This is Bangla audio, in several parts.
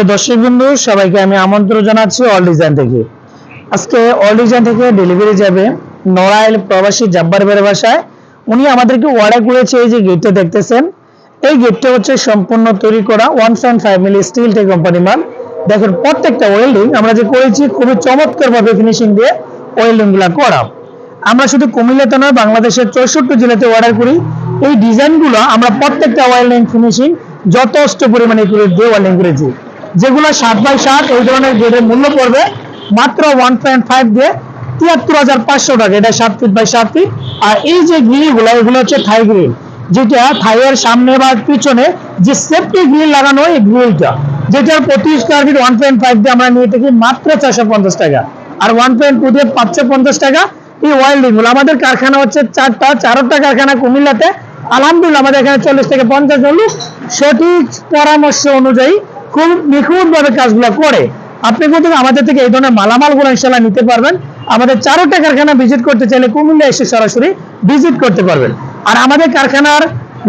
প্রিয় দর্শক বন্ধু সবাইকে আমি আমন্ত্রণ জানাচ্ছি অল ডিজাইন থেকে। আজকে অল ডিজাইন থেকে ডেলিভারি যাবে নড়াইল প্রবাসী জাব্বার বের বাসায়। উনি আমাদেরকে অর্ডার করেছে। এই যে গেটটা দেখতেছেন, এই গেটটা হচ্ছে সম্পূর্ণ তৈরি করা 1.5 মিলি স্টিল টেক কোম্পানি মাল। দেখেন প্রত্যেকটা ওয়েল্ডিং আমরা যে করেছি খুবই চমৎকার ভাবে ফিনিশিং দিয়ে ওয়েল্ডিং গুলা করা। আমরা শুধু কুমিল্লাতে নয়, বাংলাদেশের 64 জেলাতে অর্ডার করি। এই ডিজাইনগুলো আমরা প্রত্যেকটা ওয়েল্ডিং ফিনিশিং যথেষ্ট পরিমাণে করে দিয়ে ওয়েল্ডিং করেছি। যেগুলো 7x7 এই ধরনের গেটের মূল্য পড়বে মাত্র 1.5 দিয়ে 73,500 টাকা। এটা 7 ফিট বাই 7 ফিট। আর এই যে গ্রিলগুলো, এগুলো হচ্ছে থাই গ্রিল, যেটা থাইয়ের সামনে বা পিছনে যে সেফটি গ্রিল লাগানো, এই গ্রিলটা যেটার প্রতি স্কয়ার ফিট 1.5 দিয়ে আমরা নিয়ে থাকি মাত্র 450 টাকা, আর 1.2 দিয়ে 550 টাকা। এই ওয়েল্ডিং গুলো আমাদের কারখানা হচ্ছে চারটা কারখানা কুমিল্লাতে। আলহামদুলিল্লাহ আমাদের এখানে 40 থেকে 50 জন লোক সঠিক পরামর্শ অনুযায়ী খুব নিখুঁত ভাবে কাজগুলো করে। আপনি কিন্তু আমাদের থেকে এই ধরনের মালামাল গুলো ইনশাল্লাহ নিতে পারবেন। আমাদের 4টা কারখানা ভিজিট করতে চাইলে কুমিল্লা এসে সরাসরি ভিজিট করতে পারবেন। আর আমাদের কারখানার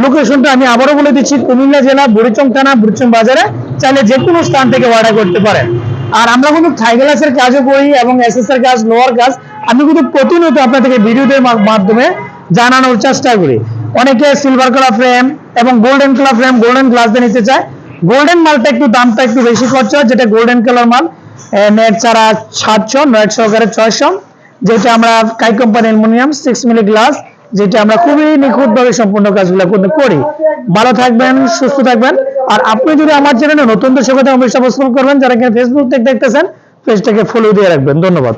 লোকেশনটা আমি আবারও বলে দিচ্ছি, কুমিল্লা জেলা বুড়িচং থানা বুড়িচং বাজারে। চাইলে যে কোনো স্থান থেকে অর্ডার করতে পারেন। আর আমরা কিন্তু থাই গ্লাসের কাজও করি এবং এসএসআর কাজ, লোয়ার কাজ আমি কিন্তু প্রতিনিয়ত আপনাদেরকে ভিডিওদের মাধ্যমে জানানোর চেষ্টা করি। অনেকে সিলভার কালার ফ্রেম এবং golden colour frame, golden glass দিয়ে নিতে চায়। গোল্ডেন মালটা একটু দামটা একটু বেশি খরচ হয়, যেটা গোল্ডেন কালার মাল নেট ছাড়া 700, নেট সহকারে 600। যেটা আমরা কাই কোম্পানি অ্যালুমিনিয়াম 6 মিলি গ্লাস, যেটা আমরা খুবই নিখুঁত ভাবে সম্পূর্ণ কাজগুলো করি। ভালো থাকবেন, সুস্থ থাকবেন। আর আপনি যদি আমার চ্যানেলে নতুন দর্শক হতে অবশ্যই সাবস্ক্রাইব করবেন। যারা ফেসবুক থেকে দেখতেছেন, পেজটাকে ফলো দিয়ে রাখবেন। ধন্যবাদ।